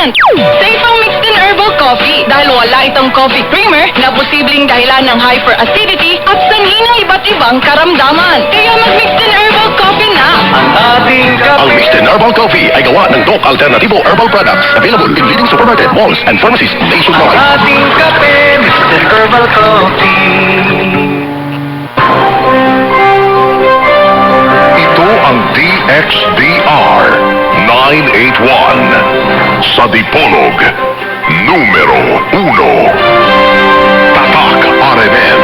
Sa itong mixed in herbal coffee dahil wala itong coffee creamer na posibleng dahilan ng hyperacidity at sanhi ng iba't ibang karamdaman. Kaya mag-mixed in herbal coffee na. Ang Mixed in Herbal Coffee ay gawa ng Doc Alternativo Herbal Products. Available in leading supermarket, malls, and pharmacies nationwide. Ating kape, Mr. Herbal Coffee. Ito ang DXDR 981 sa Dipolog, numero 1. Tatak RMN.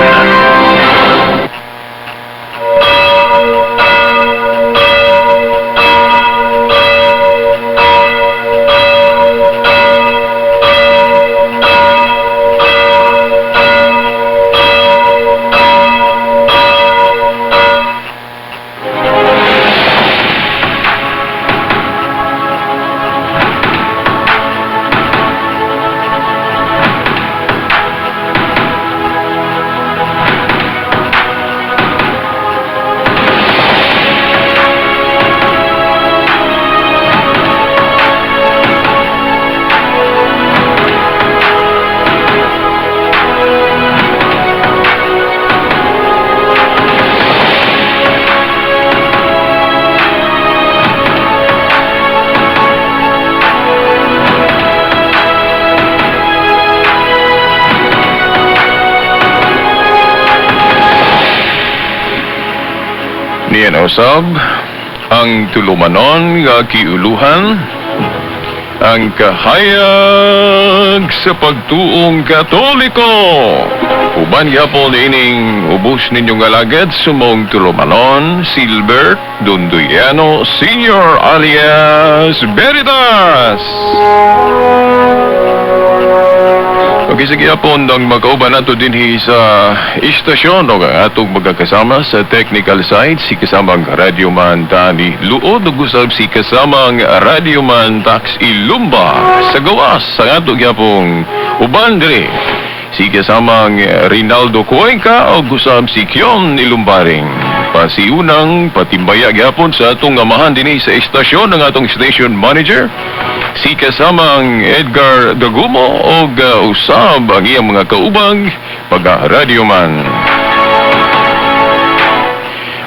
Niyan usab ang tulumanon nga kiuluhan, ang kahayag sa pagtuong Katoliko. Uban gyapon ining ubos ninyong alagad sumong tulumanon, Silbert Dunduyano Sr. alias Veritas. Okay, sige apon nang magkauban nato dinhi sa istasyon o ang atong magkakasama sa technical side si kasamang Radyoman Dani Luod ug usab si kasamang Radyoman Tax Ilumba sa gawas sa atong gyapong uban diri si kasamang Rinaldo Cuenca ug usab si Kion Ilumbaring. Pasiunang patimbaya gyapon sa atong amahan dinhi sa istasyon ng atong station manager si kasamang Edgar Dagumo o usab ang iyang mga kaubang pag-radyoman.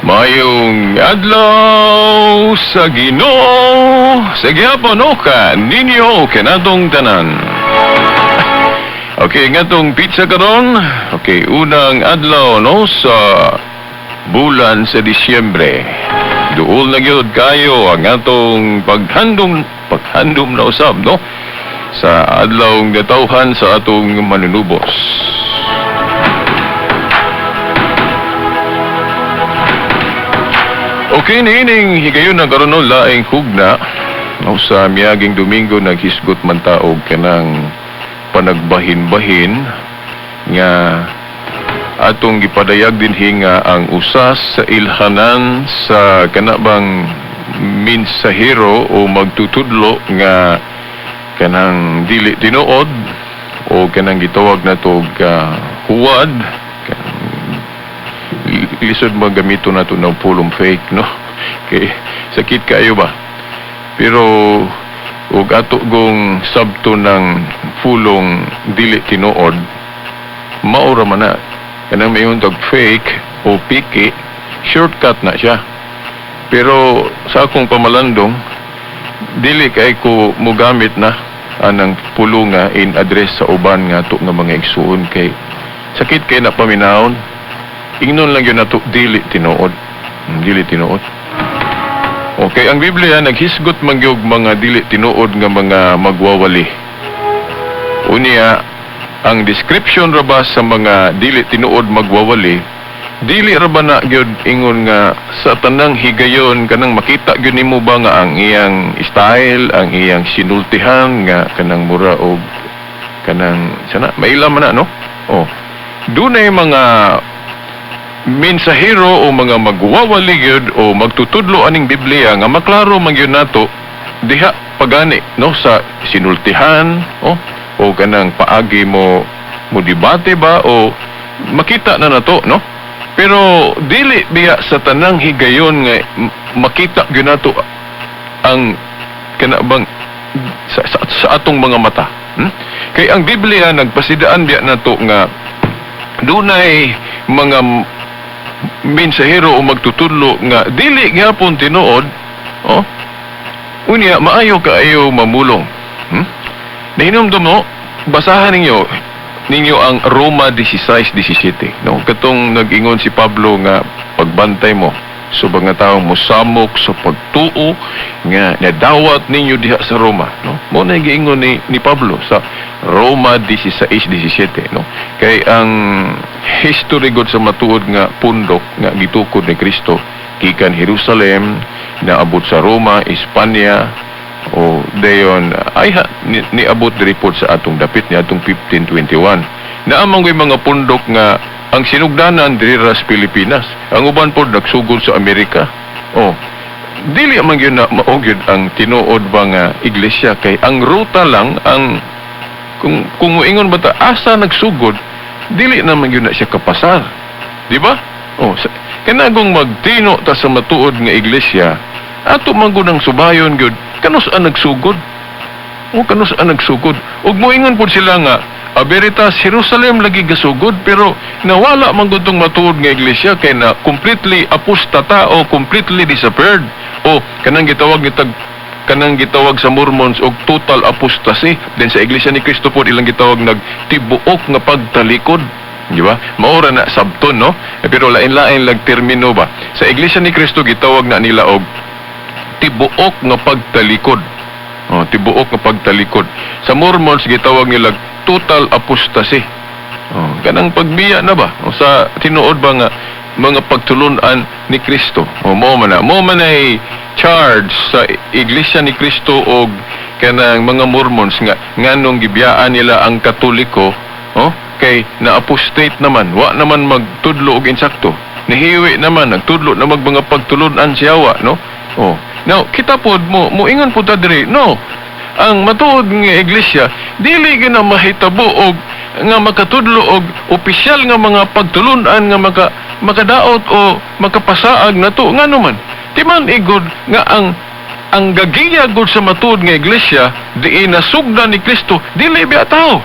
Mayong adlaw sa Ginoo sa gyapon ka ninyo kanatong tanan. Okay, ngatong pizza karon. Okay, unang adlaw no sa bulan sa Disyembre. Duol na gyud kayo ang atong paghandom na usab no sa adlaw nga tawhan sa atong manunubos. Okay, niining higayon na karon no laing hugna no sa miaging Domingo naghisgot man taog kanang panagbahin-bahin nga atong gipadayag dinhi nga ang usas sa ilhanan sa kanabang minsahero o magtutudlo nga kanang dili tinuod o kanang gitawag nato huwad lisod magamito nato ng pulong fake no kay sakit kayo ba pero ug ato gong sabto ng pulong dili tinuod maura man na kanang mayon tag fake o piki shortcut na siya. Pero sa akong pamalandong, dili kay ko mogamit na anang pulunga in address sa uban nga to nga mga igsuon kay sakit kay na paminahon. Ingnon lang yun na to dili tinuod. Dili tinuod. Okay, ang Biblia naghisgot man gyud mga dili tinuod nga mga magwawali. Unya, ang description ra ba sa mga dili tinuod magwawali dili ra ba na gyud ingon nga sa tanang higayon kanang makita gyud nimo ba nga ang iyang style, ang iyang sinultihan nga kanang mura og kanang sana mailam man na no? Oh. Dunay mga mensahero o mga magwawali gyud o magtutudlo aning Biblia nga maklaro man gyud nato diha pagani no sa sinultihan o kanang paagi mo debate ba o makita na nato no. Pero dili biya sa tanang higayon nga makita gyud nato ang kanabang sa atong mga mata. Kay ang Biblia nagpasidaan diya nato nga dunay mga mensahero o magtutudlo nga dili gyapon tinuod, unya maayo kaayo mamulong. Nahinumdum mo, basahan ninyo ang Roma 16:17, no? Katong nag-ingon si Pablo nga pagbantay mo so mga taong mosamok sa pagtuo nga nadawat ninyo diha sa Roma, no? Mo na giingon ni Pablo sa Roma 16:17, no? Kay ang history god sa matuod nga pundok nga gitukod ni Kristo gikan Jerusalem naabot sa Roma, Espanya, o dayon niabot diri pod sa atong dapit ni atong 1521. Naamang mga pundok nga ang sinugdanan diri sa Pilipinas. Ang uban pod nagsugod sa Amerika. Dili man gyud na maogyod ang tinuod ba nga iglesia kay ang ruta lang ang kung moingon ba ta asa nagsugod dili naman gyud na siya kapasar. Di ba? Kanagong magtino ta sa matuod nga iglesia ato man gud ang subayon gyud kanus ang nagsugod. Kanus ang nagsugod. Ug moingon pod sila nga Veritas, Jerusalem lagi gasugod pero nawala man gud tong matuod nga iglesia kay na completely apostata o completely disappeared o kanang gitawag sa Mormons og total apostasy. Then sa iglesia ni Kristo pod ilang gitawag nagtibuok nga pagtalikod. Di ba? Maura na sabton, no? Pero lain-lain lang termino ba? Sa iglesia ni Kristo gitawag na nila og tibuok nga pagtalikod. Tibuok nga pagtalikod. Sa Mormons gitawag nila total apostasy. Kanang pagbiya na ba? Sa tinuod ba nga mga pagtulunan ni Kristo. Mo man ay charge sa iglesia ni Kristo og kanang mga Mormons nga nganong gibiyaan nila ang Katoliko, kay na-apostate naman, wa naman magtudlo og insakto. Nahiwi naman nagtudlo na mga pagtulunan siyawa, no? Now, kita pod moingon po ta diri, no? Ang matuod nga iglesia dili gyud na mahitabo og nga makatudlo og opisyal nga mga pagtulunan nga makadaot o makapasaag nato ngano man. Timan igod nga ang gagiya gud sa matuod nga iglesia diin nasugdan ni Kristo dili biya tao.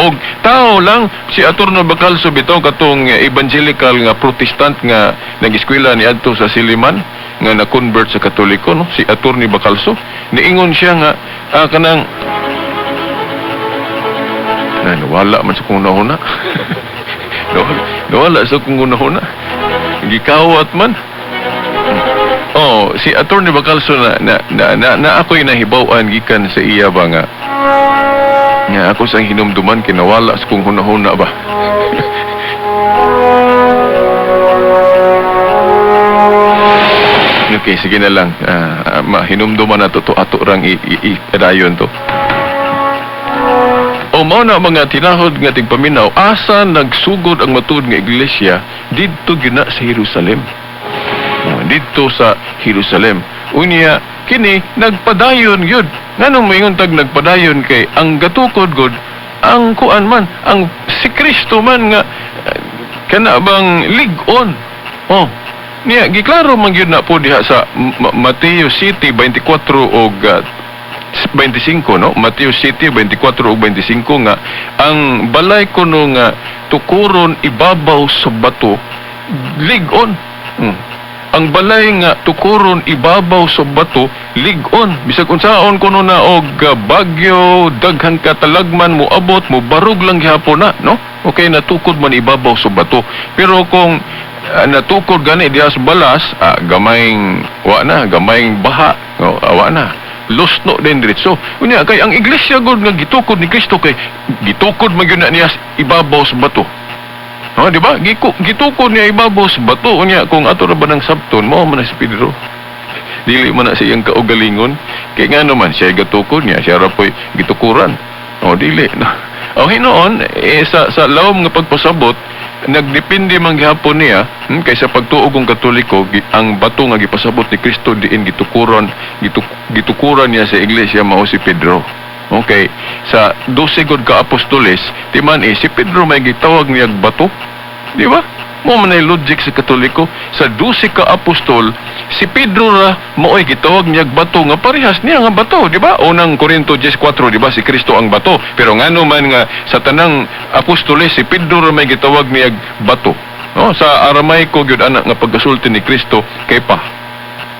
Og tao lang si Aturno Bacalso bitaw katong evangelical nga protestant nga nag-eskwela ni adto sa Siliman nga na-convert sa Katoliko, no? Si Aturno Bacalso niingon siya nga kanang nawala man sa kung nahuna. nawala sa kung nahuna. Gikawat man. Si Aturno Bacalso na ako'y nahibaw-an gikan sa iya ba nga ako sang hinumduman kinawala sa kung hunahuna ba. Okay, sige na lang. Hinumduman na to ato rang i-dayon to. Mao na mga tinahod nga tigpaminaw, asa nagsugod ang matuod nga iglesia didto gina sa Jerusalem. Didto sa Jerusalem. Unya kini nagpadayon yun. Nganong moingon tag nagpadayon kay ang gatukod gud ang kuan man ang si Kristo man nga kana bang lig-on. Niya giklaro man gyud na po diha sa Mateo City 24 og 25, no? Mateo City 24 ug 25 nga ang balay kuno nga tukuron ibabaw sa bato lig-on. Ang balay nga tukuron ibabaw sa bato lig-on bisag unsaon kuno na og bagyo daghan katalagman mo abot mo barog lang gihapon na, no? Okay, natukod man ibabaw sa bato pero kung natukod gani diha sa balas gamayng baha, wa na lusno din diretso. Unya kay ang iglesia gud nga gitukod ni Kristo kay gitukod man gyud na niya ibabaw sa bato. Di ba? Gitukod niya ibabaw sa bato. Unya kung ato ra ba ng sabton mo man si Pedro. Dili man na siyang kaugalingon. Kay nga naman siya gatukod niya, siya ra po'y gitukuran. Dili na. Hinoon sa lawom nga pagpasabot nagdepende man gihapon niya kaysa pagtuo kong Katoliko ang bato nga gipasabot ni Kristo diin gitukuran niya sa iglesia mao si Pedro. Okay, sa 12 gud ka apostoles timan si Pedro may gitawag niya bato, di ba? Mo man ay logic sa Katoliko, sa 12 ka apostol, si Pedro ra mao'y gitawag niya bato nga parehas niya nga bato, di ba? Unang Korinto 10:4, di ba? Si Kristo ang bato. Pero ngano man nga sa tanang apostoles, si Pedro ra may gitawag niya bato. No, sa Aramaico gyud ana nga pagkasulti ni Kristo Kepa.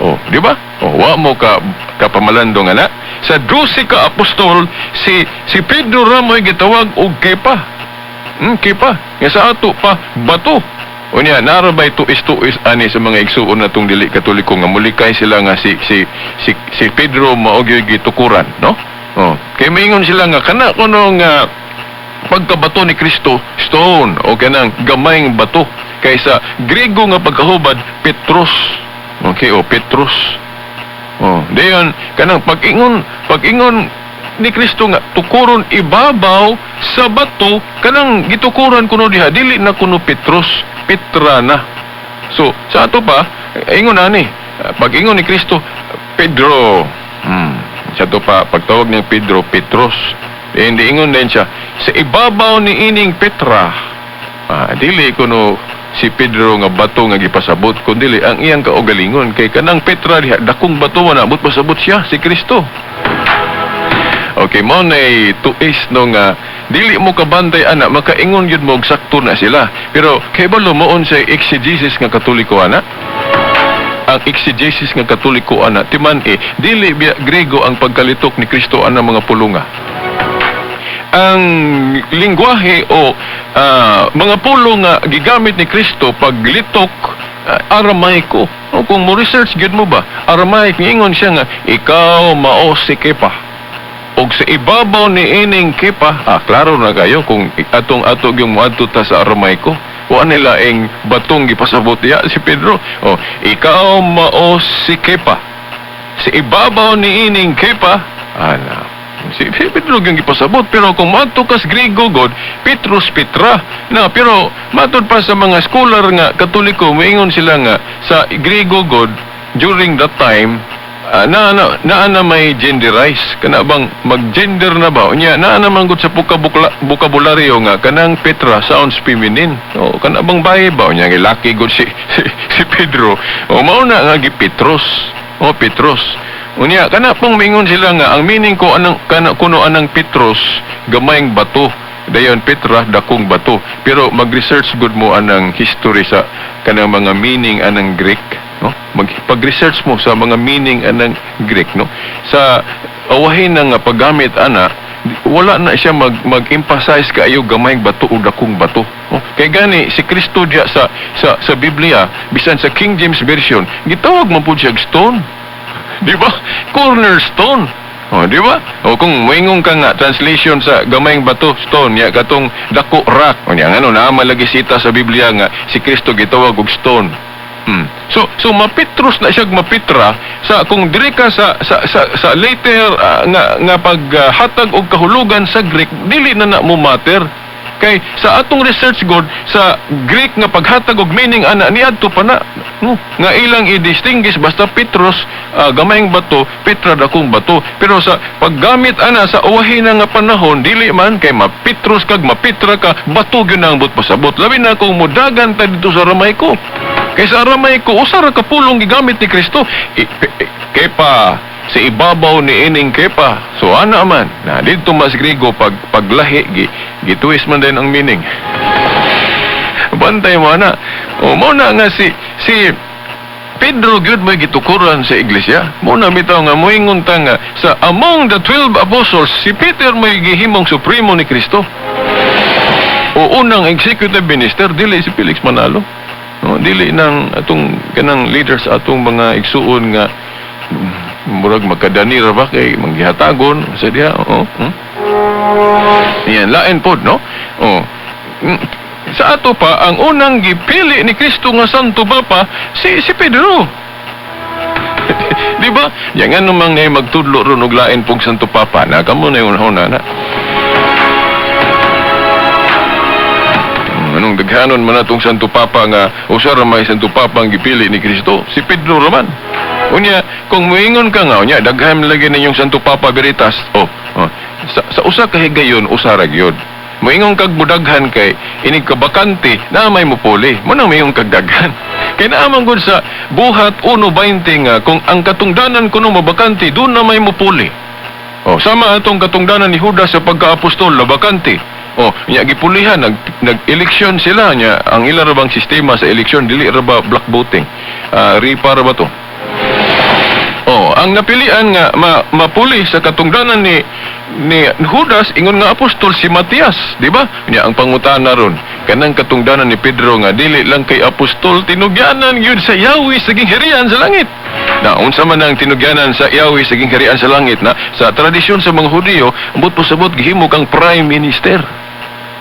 Oh, di ba? Oh, wa mo ka kapamalandong ana. Sa 12 ka apostol, si Pedro ra mo'y gitawag og Kepa. Kepa. Nga sa ato pa bato. O niya, narabay tuis ani sa mga igsuon na itong dili Katoliko nga mulikay sila nga si Pedro maogyo'y gitukuran, no? Oh, kay maingon sila nga kana kuno nga pagkabato ni Kristo stone o kanang gamayng bato kaysa Grego nga pagkahubad Petros. Okay, Petros. Oh, dayon kanang pag-ingon ni Kristo nga tukuron ibabaw sa bato kanang gitukuran kuno diha dili na kuno Petros, Petra na. So sa ato pa ingon ani pag-ingon ni Kristo Pedro. Sa ato pa pagtawag niyang Pedro Petros. Hindi ingon din siya sa ibabaw ni ining Petra. Dili kuno si Pedro nga bato nga gipasabot kundi ang iyang kaugalingon kay kanang Petra diha dakong bato na abot pasabot siya si Kristo. Okay, mo nay tuis no nga dili mo kabantay ana makaingon yun mo og sakto na sila. Pero kay balo moon sa exegesis nga Katoliko ana. Ang exegesis nga Katoliko ana timan dili biya Grego ang pagkalitok ni Kristo ana mga pulunga. Ang lingwahe o mga pulong nga gigamit ni Kristo paglitok Aramaico. O kung mo research gid mo ba Aramaic ingon siya nga ikaw mao si Kepa. Og sa ibabaw ni ining Kepa, klaro na kayo kung atong yung muadto ta sa Aramaico. Wa nila ing batong gipasabot diya si Pedro. O ikaw mao si Kepa. Sa ibabaw ni ining Kepa, si Pedro yung ipasabot. Pero kung mato kas Griego god, Petrus Petra. Pero matod pa sa mga scholar nga Katoliko, maingon sila nga sa Griego god, during that time, na may genderize. Kana bang mag-gender na ba? Unya, na man gud sa bokabularyo nga, kanang Petra sounds feminine. O, kana bang bahay ba? Unya, laki gud si Pedro. O, mauna nga Petros. O, Petros. Unya, kana pong mingon sila nga ang meaning ko kuno anang Petros gamayng bato. Dayon Petra dakong bato. Pero mag-research gud mo anang history sa kanang mga meaning anang Greek, no? Pag-research mo sa mga meaning anang Greek, no? Sa awahin nga paggamit ana wala na siya mag-emphasize kaayo gamayng bato o dakong bato. No? Kay gani si Kristo diya sa Biblia bisan sa King James version gitawag man pud siya stone. Di ba? Cornerstone. O, di ba? O kung moingon ka nga translation sa gamayng bato stone ya katong dako rock. O niya na malagi sita sa Biblia nga si Kristo gitawag og stone. So mapitros na siya mapitra sa kung diri ka sa later nga paghatag og kahulugan sa Greek dili na mo matter. Kay sa atong research god sa Greek nga paghatag og meaning ana niadto pa na nga ilang i-distinguish basta Petros gamayng bato, Petra dakong bato. Pero sa paggamit ana sa uwahin nga panahon dili man kay mapitros kag mapitra ka bato gyud ang but pasabot. Labi na kung mudagan ta dito sa Aramaico. Kay sa Aramaico usa ra ka pulong gigamit ni Kristo. Kepa sa ibabaw ni ining Kepa. So ana man na dito mas Griego paglahi gituwis man din ang meaning. Bantay mo na. O mo na nga si Pedro gyud may gitukuran sa iglesia. Mo na bitaw nga moingon ta nga sa among the 12 apostles si Peter may gihimong supremo ni Kristo. O unang executive minister dili si Felix Manalo. No, dili nang atong kanang leaders atong mga igsuon nga murag magkadani ra ba kay manggihatagon sa diha. Yan lain pod no. Sa ato pa ang unang gipili ni Kristo nga Santo Papa si Pedro. Di ba? Yan nga naman ngay magtudlo ron og lain pong Santo Papa na kamo na yung na. Anong daghanon man atong Santo Papa nga usa ra may Santo Papa ang gipili ni Kristo si Pedro raman. Unya kung moingon ka nga unya daghan lagi ninyong Santo Papa Veritas. Sa usa ka higayon usa ra gyud. moingong kag mudaghan kay inig ka bakante na may mupuli. Mo nang mayong kag daghan. Kay naamang gud sa buhat 1:20 nga kung ang katungdanan kuno mabakante doon na may mupuli. Oh, sama atong katungdanan ni Judas sa pagkaapostol na bakante. Oh, nya gipulihan nag-eleksyon sila nya ang ila ra bang sistema sa eleksyon dili ra ba black voting. Ripa ra ba to? Oh, ang napilian nga mapuli sa katungdanan ni Judas ingon nga apostol si Matias, di ba? Nya ang pangutana ron, kanang katungdanan ni Pedro nga dili lang kay apostol tinugyanan gyud sa Yahweh sa gingharian sa langit. Na unsa man ang tinugyanan sa Yahweh sa gingharian sa langit na sa tradisyon sa mga Hudiyo, ambot pasabot gihimo kang prime minister.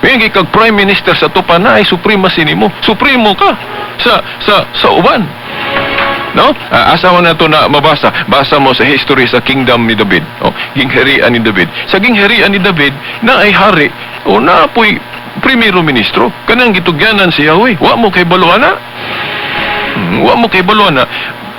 May kag prime minister sa tupa na ay supremacy nimo. Supremo ka sa uban. No? Asa mo na ito na mabasa. Basa mo sa history sa kingdom ni David. O, gingharian ni David. Sa gingharian ni David, na ay hari, o na apoy primero ministro. Kanang gitugyanan si Yahweh. Wa mo kay baluana. Wa mo kay baluana.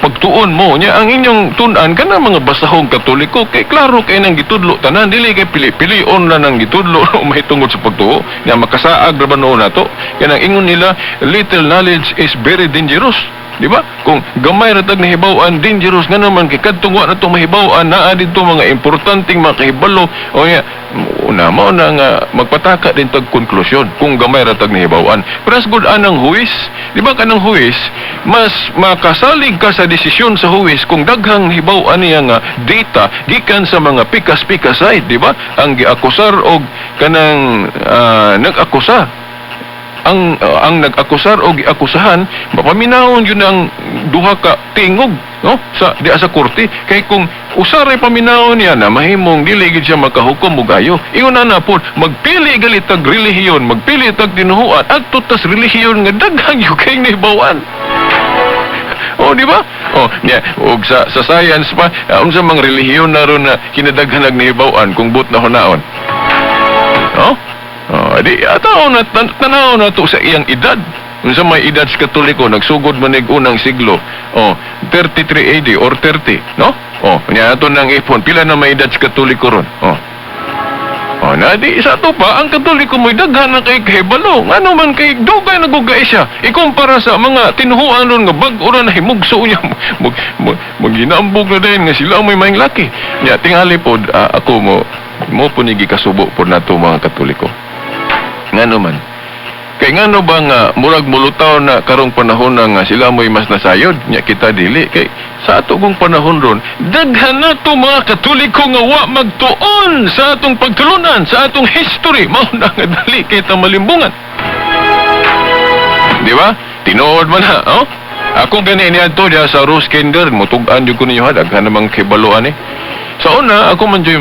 Pagtuon mo niya ang inyong tunan kana mga basahong Katoliko kay klaro kay nang gitudlo tanan dili kay pili-pilion na nang gitudlo may tungod sa pagtuo nga makasaag ra ba noon nato kanang ingon nila little knowledge is very dangerous. Di ba? Kung gamay ratag nahibaw-an, dangerous nga naman kay kadtong wa na itong mahibaw-an, naa dito mga importanteng mga kahibalo. O nga, una mo na nga magpataka din tag konklusyon kung gamay ratag nahibaw-an. Pero as good anang huwis, di ba kanang huwis, mas makasalig ka sa desisyon sa huwis kung daghang hibaw-an niya nga data gikan sa mga pikas-pikas side, di ba? Ang giakusar og kanang nag-akusa. Ang nag-akusar o giakusahan mapaminawon yun ang duha ka tingog no sa diha sa korte kay kung usaray paminawon niya na mahimong dili gid siya makahukom og ayo ingon na pod magpili gali tag relihiyon magpili tag tinuhuan adto tas relihiyon nga daghang yugay nahibawan. Oh, di ba? Oh, niya, og sa science pa unsa mang relihiyon na ron na kinadaghan nahibawan kung but na hunaon. Oh? Oh, di ataw na tanaw na to sa iyang edad. Unsa may edad sa Katoliko nagsugod man ig unang siglo. Oh, 33 AD or 30, no? Oh, nya ato nang ipon pila na may edad sa Katoliko ron. Oh. Oh, na di sa to pa ang Katoliko mo'y daghan na kay kahibalo. Ano man kay dugay nagugay siya. Ikumpara sa mga tinuhuan ron nga bag-o ra na himugso niya. Ginambog na din nga sila may maing laki. Nya tingali pod ako mo punigi kasubo pod nato mga Katoliko. Ngano man. Kay ngano ba nga murag mulutaw na karong panahon na nga sila mo'y mas nasayod nya kita dili kay sa atong panahon ron daghan nato mga Katoliko nga wa magtuon sa atong pagtulunan sa atong history mao na nga dali kay ta malimbungan. Di ba? Tinuod man ha, oh? Ako gani niadto diha sa Roskinder mutug-an jud ko ninyo ha daghan namang kibaluan eh. Sa una, ako man dyan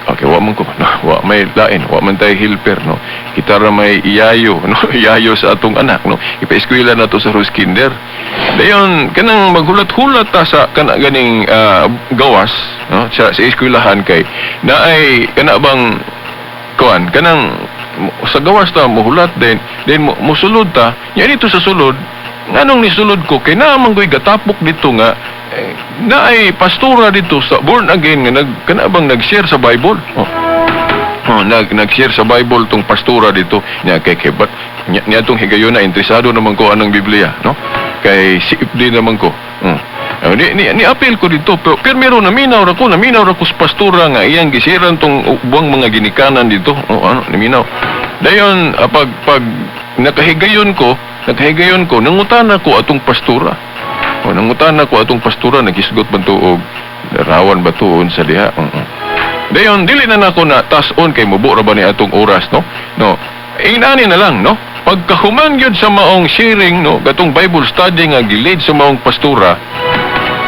okay, wa man ko, wa may lain, wa man tayo helper, no? Kita ra may iyayo, no? Iyayo sa atong anak, no? Ipa-eskwela na to sa Roskinder. Dayon, kanang maghulat-hulat ta sa ganing gawas, no? Sa eskwelahan kay, na ay, kanang sa gawas ta, muhulat din, musulod ta, yan dito sa sulod, nganong nisulod ko, kay naman ko'y gatapok dito nga, na ay pastora dito sa born again nga nag-share sa Bible. Nag-share sa Bible tong pastora dito nya kay but nya tong higayon na interesado naman ko anang Biblia, no? Kay siip din naman ko. Ni apel ko dito pero meron naminaw ra ko sa pastora nga iyang gisiran tong buang mga ginikanan dito. Naminaw. Dayon pag nakahigayon ko nangutana ko atong pastora. Nangutan ako atong pastora nagisgot man tuog rawan ba tuon sa diha. Dayon dili na nako na tas-on kay mubo ra ba ni atong oras, no? Inani na lang, no? Pagkahuman gyud sa maong sharing, no, gatong Bible study nga gilid sa maong pastora.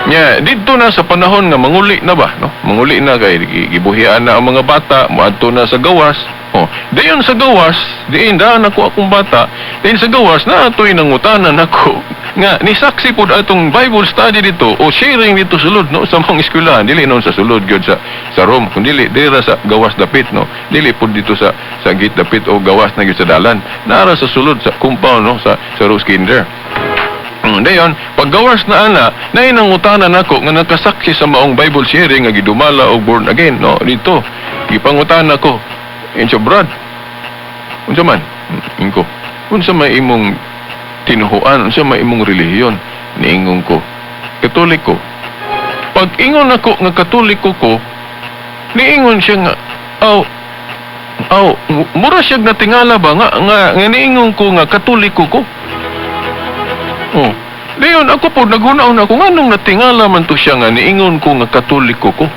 Nya didto na sa panahon nga manguli na ba, no? Manguli na kay gibuhian na ang mga bata, moadto na sa gawas. Dayon sa gawas, diin daan ako akong bata. Dayon sa gawas na atoy nangutanan ako nga nisaksi pod atong Bible study dito o sharing dito sulod, no, sa mga eskwelahan dili noon sa sulod gyud sa room kundi dira sa gawas dapit, no, dili pod dito sa gate dapit o gawas na gyud sa dalan nara sa sulod sa compound, no, sa Roskinder. Dayon paggawas na ana nay nangutanan nako nga nakasaksi sa maong Bible sharing nga gidumala og born again, no, dito gipangutan ako Inso Brad, Unsa man? Ingko. Unsa may imong tinuhuan, unsa may imong relihiyon? Niingon ko, Katoliko. Pag ingon ako nga Katoliko ko, niingon siya nga, mura siya natingala ba nga niingon ko nga Katoliko ko. Oh, dayon ako po naghunaon ako nganong natingala man to siya nga niingon ko nga Katoliko ko.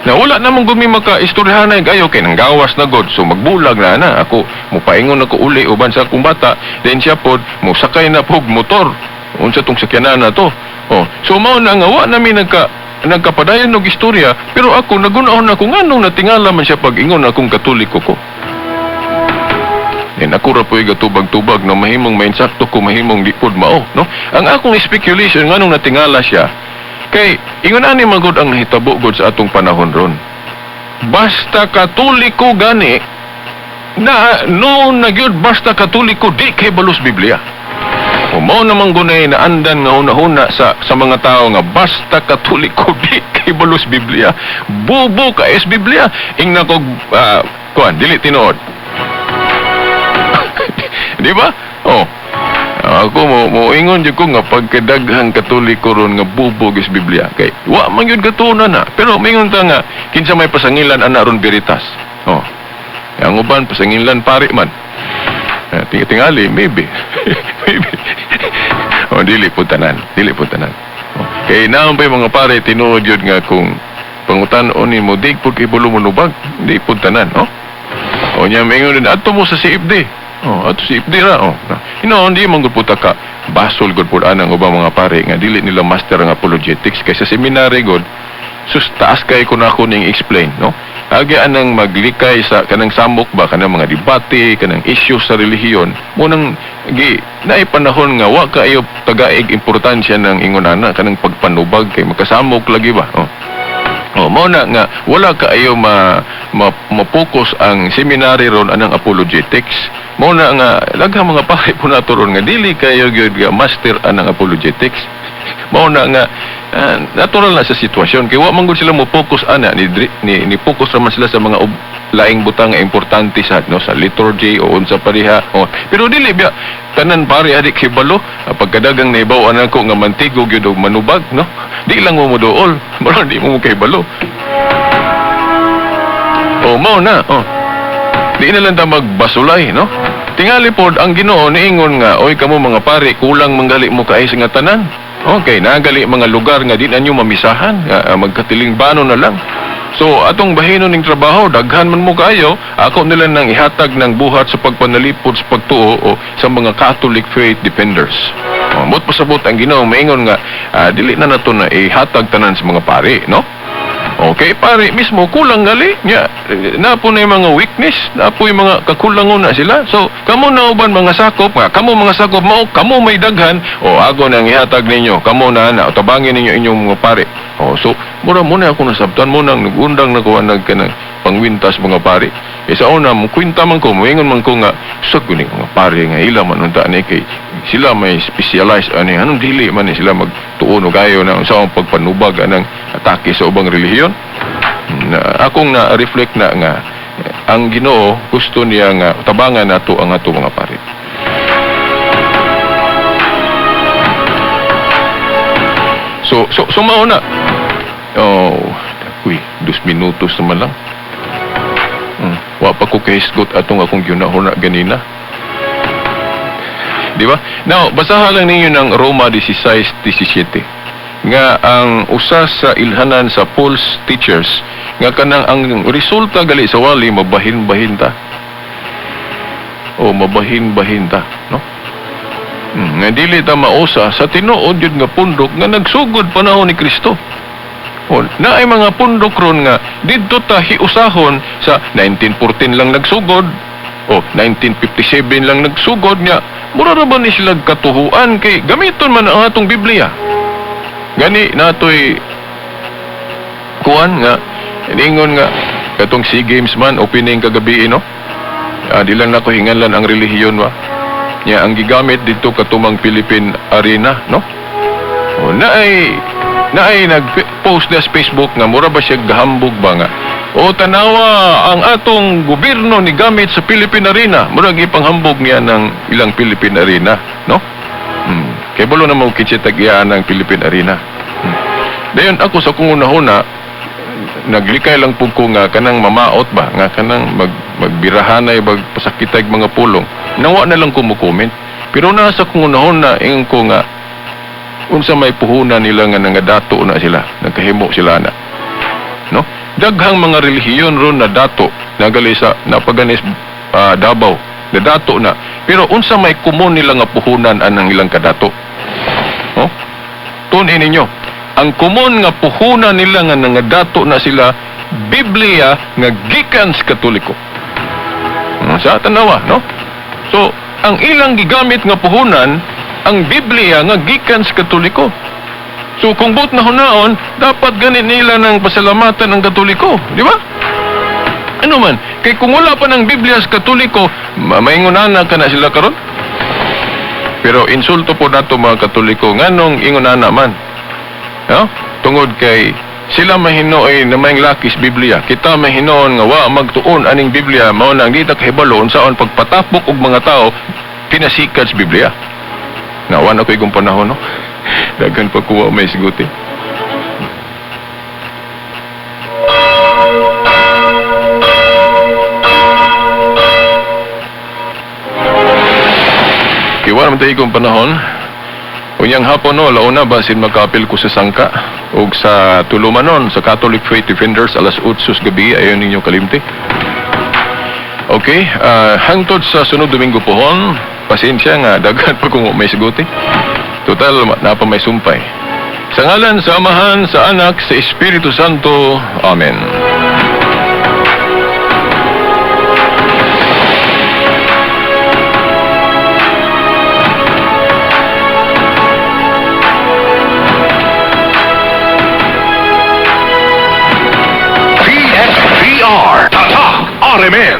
Na wala namang gumi maka-istoryahanay gayo kay nang gawas na god, so magbulag na ako mupaingon ako uli uban sa akong bata, then siya pod musakay na pog motor. Unsa tong sakyanan na to? Oh, so mao na nga wa nami nagkapadayon og istorya, pero ako nagunahon ako nganong natingala man siya pag ingon akong Katoliko ko. And ako ra po'y gatubag-tubag na mahimong mainsakto ko mahimong lipod mao, no? Ang akong speculation nganong natingala siya kay ingon ani magud ang hitabo gud sa atong panahon ron. Basta Katoliko gani na no na gyud basta Katoliko di kay balos Biblia. O mao namang gunay na andan nga hunahuna sa mga tao nga basta Katoliko di kay balos Biblia. Bubo ka es Biblia. Ingna kog kuan dili tinuod. Di ba? Oh. Ako mo ingon jud ko nga pagkadaghang Katoliko ron nga bubog is Biblia kay wa man gyud katunan na, pero mingon ta nga kinsa may pasangilan ana ron veritas. Oh. Ang uban pasangilan pare man. Tingali maybe. Maybe. Oh, dili po tanan. Oh. Kay naon pa mga pare tinuod yun nga kung pangutan-on ni mo dig pud kay bulo mo nubag, di po tanan, oh. O nya mingon din adto mo sa CFD. Oh, ato CFD ra, oh. Hindi man gud puta ka basol gud pud anang ubang mga pare nga dili nila master ang apologetics kay sa seminary gud sus taas kay ko na ako ning explain, no? Agi anang maglikay sa kanang samok ba kanang mga debate, kanang issue sa relihiyon, mo nang naay panahon nga wa kaayo tagaig importansya ng ingonana kanang pagpanubag kay makasamok lagi ba, oh. Oh, mao na nga wala kaayo ma-focus ang seminary ron anang apologetics. Mao na nga daghang mga pare po nato ron nga dili kayo gyud nga master anang apologetics. Mao na nga natural na sa sitwasyon kay wa man gud sila mo focus ana ni focus raman sila sa mga laing butang nga importante sa sa liturgy o unsa pariha. Oh, pero dili biya tanan pare adik hibalo pagkadagang naibaw anan ko nga mantigo gyud og manubag, no? Di lang mo moduol, mao di mo kay balo. Oh, mao na. Oh. Di na lang ta magbasulay, no? Tingali pod ang Ginoo niingon nga, oy kamo mga pare, kulang manggali mo kaay sa nga tanan. Okay, nagali mga lugar nga di na nyo mamisahan, magkatiling bano na lang. So, atong bahino ning trabaho, daghan man mo kayo, ako nila nang ihatag ng buhat sa pagpanalipod sa pagtuo o sa mga Catholic faith defenders. Mot pasabot ang Ginoo maingon nga, dili na nato na ihatag tanan sa mga pare, no? Okay, pare, mismo kulang gali nya na po na yung mga weakness, na po yung mga kakulangon na sila. So, kamo na uban mga sakop, kamo mga sakop mao, kamo may daghan o ago nang ihatag ninyo, kamo na utabangin ninyo inyong mga pare. Oh, so mura mo na ako nasabtan mo nang nagundang nakuha nagkanang pangwintas mga pare. Sa una mo kwinta man ko, moingon man ko nga sa kuning mga pare nga ila man unta ni kay sila may specialize ani anong dili man ni sila magtuon og ayo na unsang pagpanubag anang atake sa ubang relihiyon. Akong na reflect na nga ang Ginoo gusto niya nga tabangan nato ang ato mga pare. So mao na. Oh, uy, 2 minutos naman lang. Wa pa ko kahisgot atong akong ginahuna ganina. Di ba? Now, basahan lang ninyo ng Roma 16:17. Nga ang usa sa ilhanan sa false teachers nga kanang ang resulta gali sa wali mabahin-bahin ta. O mabahin-bahin ta, no? Nga dili ta mausa sa tinuod yun nga pundok nga nagsugod panahon ni Kristo. O, na ay mga pundok ron nga didto ta hiusahon sa 1914 lang nagsugod o 1957 lang nagsugod niya. Mura ra ba ni sila katuhuan kay gamiton man ang atong Biblia. Gani natoy kuan nga ingon nga katong SEA Games man opening kagabi, no? Di lang nako hinganlan ang relihiyon wa. Nya ang gigamit dito katumang Philippine Arena, no? O naay nag-post na sa Facebook nga mura ba siya gahambog ba nga O tanawa ang atong gobyerno ni gamit sa Philippine Arena. Murag ipanghambog niya ng ilang Philippine Arena, no? Kaya balo na mo kitsitagyan ng Philippine Arena. Dayon ako sa kung una-una, naglikay lang po ko nga kanang mamaot ba, nga kanang magbirahanay, magpasakitay mga pulong. Nawa na lang ko mo comment. Pero nasa kung una-una, ingon ko nga, unsa may puhunan nila nga nangadato na sila, nagkahimo sila na. No? Daghang mga relihiyon ron na dato, nagali sa napaganis Davao, na dato na. Pero unsa may kumon nila nga puhunan anang ilang kadato. No? Tunin ninyo, ang kumon nga puhunan nila nga nangadato na sila, Biblia nga gikan sa Katoliko. Sa tanawa, no? So, ang ilang gigamit nga puhunan, ang Biblia nga gikan sa Katoliko. So kung but na hunaon, dapat ganit nila ng pasalamatan ng Katoliko, di ba? Ano man, kay kung wala pa ng Biblia sa Katoliko, maingunana ka na sila karon. Pero insulto po nato mga Katoliko, nganong ingunana man. No? Tungod kay sila mahinoy na may lakis Biblia. Kita mahinoon nga wa magtuon aning Biblia, mao nang di ta kahibalo unsaon pagpatapok og mga tao pinasikat sa Biblia. Nawan ako igong panahon, no? Daghan pa kuha may siguti. Kiwa naman tayo igong panahon. Unyang hapon, no, launa basin magkapil ko sa sangka o sa tulumanon sa Catholic Faith Defenders alas 8 gabi, ayon ninyo kalimti. Okay, hangtod sa sunod Domingo pohon, pasensya nga, daghan pa kung may siguti. Total, napa may sumpay. Sa ngalan, sa Amahan, sa Anak, sa Espiritu Santo. Amen. PSVR. Tatak. RMN.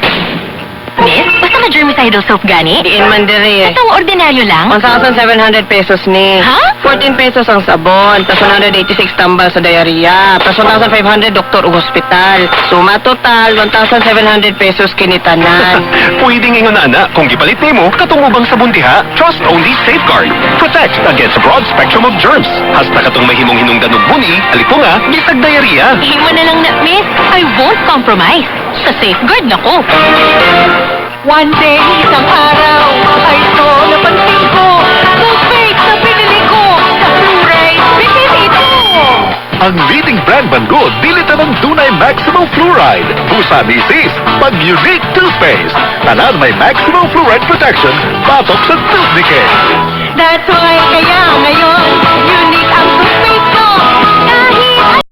Miss, basta na germicidal soap gani? Diin man diri. Itong ordinaryo lang? 1,700 pesos ni. Ha? 14 pesos ang sabon, tas 186 tambal sa diarrhea, tas 1,500 doktor o hospital. Suma total, 1,700 pesos kinitanan. Pwedeng ingon na kung gipalit nimo katong ubang sabon diha. Trust only Safeguard. Protect against a broad spectrum of germs. Hasta katong mahimong hinungdan og buni, alipunga, bisag diarrhea. Himo na lang na, miss. I won't compromise. Sa safeguard na ko. One day, isang araw, ay ito napansin ko. So fake na pinili ko. Sa Blu-ray, pinili ito. Ang leading brand Bango, dilita ng Dunay Maximum Fluoride. Busa misis, pag-unique toothpaste. Tanan may maximum fluoride protection, patok sa tooth decay. That's why kaya ngayon, unique ang